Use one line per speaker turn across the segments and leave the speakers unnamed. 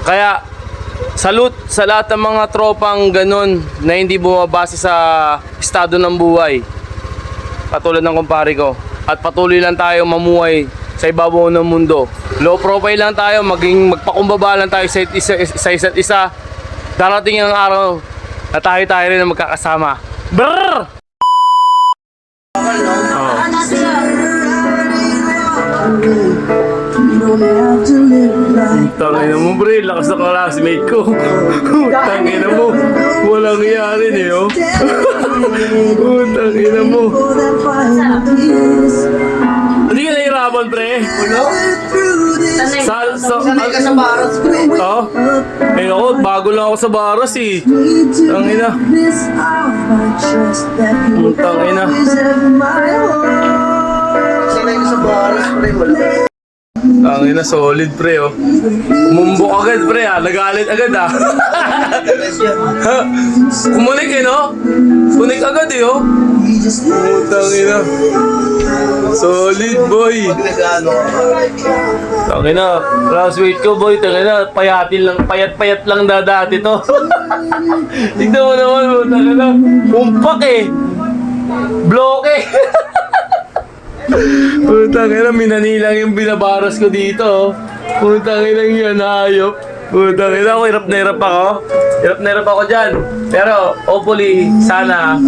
Kaya, salute sa lahat ng mga tropang ganun na hindi bumabase sa estado ng buhay. Katulad ng kumpare ko. At patuloy lang tayo mamuhay sa ibabaw ng mundo. Low profile lang tayo, magpakumbaba lang tayo sa isa't isa. Darating ang araw na tayo rin na magkakasama. Brrr! Tangina mo, bre, lakas na classmate ko. Tangina mo, walang iya rin eh, oh. Tangina mo. Hindi ka nahirapan, pre? Ulo?
Sanay ka sa baras, pre.
Oh? Eh ako, bago lang ako sa baras eh. Tangina. Tangina.
Sanay ka sa baras, pre. Wala.
Tangina, solid pre, oh. Umumbok agad, pre, ah. Nagalit agad, ah. Kumunik eh, no? Kunik agad eh, oh. Tangina. Solid, boy. Tangina, classmate ko, boy. Tangina, payat-payat lang dati to. Tignan mo naman, mo. Tangina, umpak eh. Bloke. Putang ina, minanilang yung binabaras ko dito. Putang ina yan, hayop. Putang ina, ako hirap na hirap ako. Hirap na hirap ako dyan. Pero, hopefully, sana,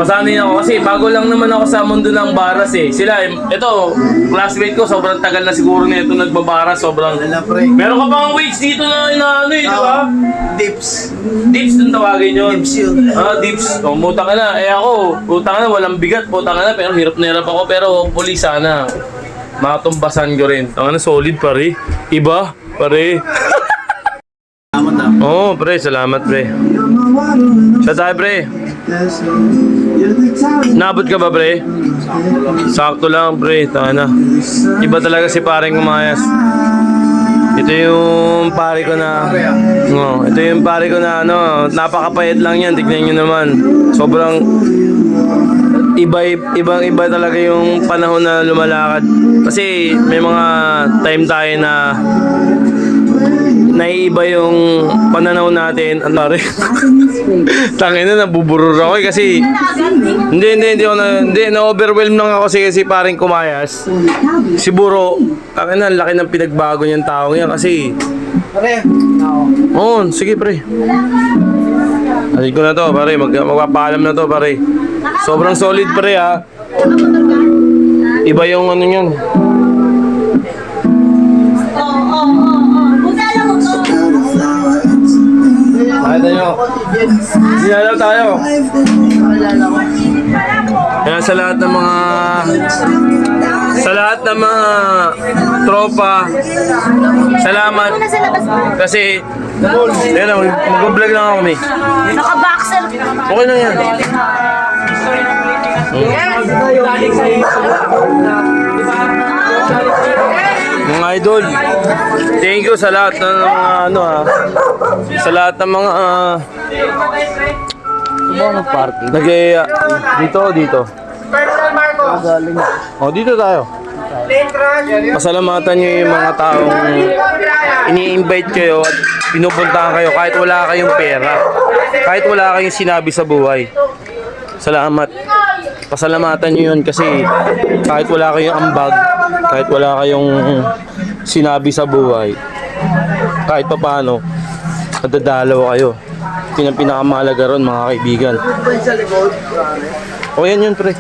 masanay ako. Kasi bago lang naman ako sa mundo ng baras eh. Sila, ito, classmate ko, sobrang tagal na siguro nito nagbabaras. Sobrang... Meron ka pang weights dito na inaano eh, di ba?
Dips.
Dips yung tawagin yun.
Dips yun.
Ah, dips. Oh, mutang ka na. Eh ako, mutang ka na, walang bigat. Mutang ka na, pero hirap na hirap ako. Pero hopefully sana, matumbasan ko rin. Ang solid pare. Iba, pare. Oo, pre. Salamat, pre. Siya tayo, pre. Nabot ka ba, pre? Sakto lang, pre. Tana. Iba talaga si pareng Umayas. Ito yung pare ko na ito yung pare ko na napakapayat lang yan, tignan nyo naman. Sobrang ibang-iba talaga yung panahon na lumalakad. Kasi may mga time tayo na naiiba yung pananaw natin. Ano rin? Tangina na, nabuburur ako kasi hindi na-overwhelm lang ako kasi pareng Kumayas. Si Buro, tangina, laki ng pinagbago niyang tao yan kasi
Pre.
Oo, sige pre. Alis ko na to, pare. Magpapaalam na to, pare. Sobrang solid, pare, ha. Iba yung ano yun. Nakita nyo. Sinalaw tayo. Kaya sa lahat ng tropa, salamat. Kasi, ayun na, mag-vlog lang ako, may.
Naka-boxer.
Okay lang yan. Mga idol, thank you sa lahat ng mga sa lahat ng mga parking. Dito. Oh, dito tayo. Pasalamatan niyo yung mga taong ini-invite kayo at pinupuntahan kayo kahit wala kayong pera. Kahit wala kayong sinabi sa buhay. Salamat. Pasalamatan niyo yun kasi kahit wala kayong ambag, kahit wala kayong sinabi sa buhay, kahit pa paano, nadadalaw kayo. Yun ang pinakamahalaga ron, mga kaibigan. O yan yun, pre.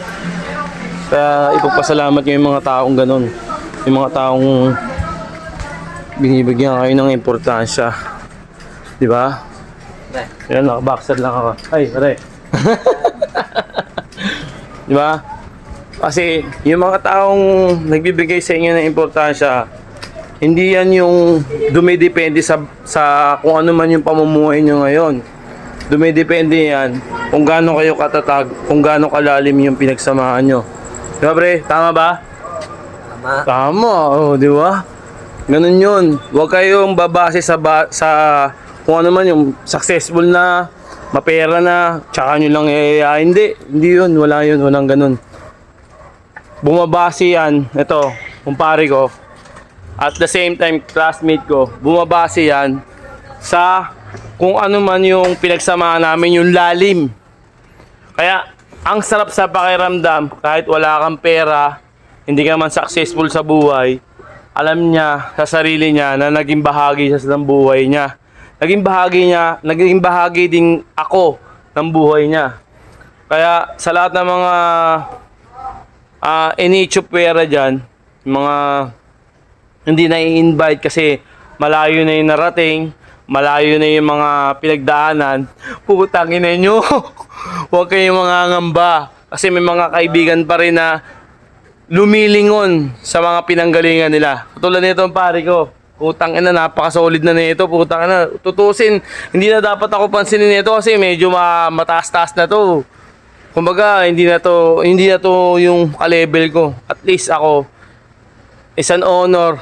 Kaya ipagpasalamat niyo yung mga taong ganun. Yung mga taong binibigyan kayo ng importansya. Di ba? Yan, nakaboxer lang ako. Ay, pare. Di ba? Kasi yung mga taong nagbibigay sa inyo ng importansya, hindi yan yung dumidepende sa kung ano man yung pamumuhay nyo ngayon. Dumidepende yan kung gaano kayo katatag, kung gaano kalalim yung pinagsamahan nyo. Di ba, pre? Tama ba? Tama, oh, di ba? Ganun yun. Huwag kayong babase sa kung ano man yung successful na, mapera na, tsaka nyo lang hindi yun, walang ganun. Bumabase yan, ito, kumpare ko, at the same time, classmate ko, bumabase yan sa kung ano man yung pinagsamahan namin, yung lalim. Kaya, ang sarap sa pakiramdam, kahit wala kang pera, hindi ka man successful sa buhay, alam niya sa sarili niya na naging bahagi siya ng buhay niya. Naging bahagi din ako ng buhay niya. Kaya sa lahat ng mga inichupwera dyan, mga hindi na i-invite kasi malayo na yung narating, malayo na yung mga pinagdaanan, putangin na nyo. Huwag kayong mangangamba. Kasi may mga kaibigan pa rin na lumilingon sa mga pinanggalingan nila. Katulad nito ang pare ko. Putang ina, napaka-solid na nito. Putang ina, tutusin. Hindi na dapat ako pansinin nito kasi medyo mataas-taas na to. Kumbaga, hindi na to yung ka-level ko. At least ako, is an honor.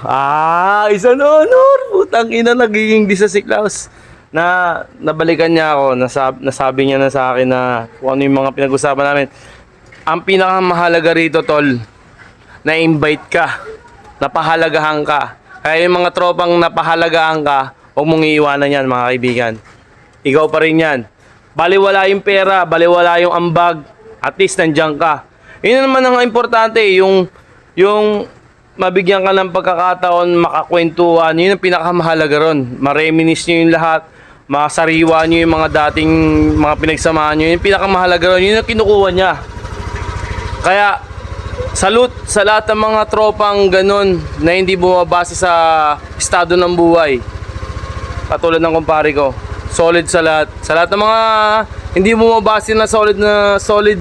Is an honor. Putang ina, nagiging di sa si Klaus. Na nabalikan niya ako, nasabi niya na sa akin na kung ano yung mga pinag-usapan namin. Ang pinakamahalaga rito, tol, na-invite ka, napahalagahan ka. Kaya yung mga tropang napahalagahan ka, huwag mong iiwanan yan, mga kaibigan. Ikaw pa rin yan. Baliwala yung pera, baliwala yung ambag, at least nandiyan ka. Yun naman ang importante, yung mabigyan ka ng pagkakataon, makakwentuhan, yun ang pinakamahalaga ron. Mareminis nyo yung lahat, masariwa nyo yung mga dating mga pinagsamahan nyo, yun yung pinakamahalaga ron, yun ang kinukuha niya. Kaya, salute sa lahat ng mga tropang ganun na hindi bumabase sa estado ng buhay. Katulad ng kumpare ko, solid sa lahat. Sa lahat ng mga hindi bumabase na solid.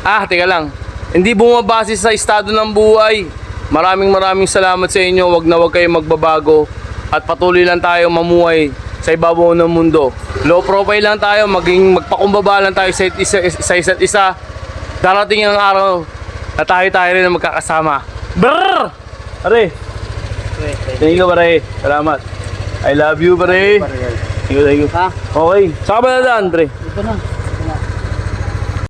Teka lang. Hindi bumabase sa estado ng buhay. Maraming salamat sa inyo. Wag na wag kayong magbabago. At patuloy lang tayo mamuhay sa ibabaw ng mundo. Low profile lang tayo. Magpakumbaba lang tayo sa isa't isa. Darating ang araw na tayo rin na magkakasama. Brrr! Pare. Thank you, pare. Salamat. I love you, pare. Thank you.
Ha?
Okay. Saan ka ba na daan, pre?
Ito na.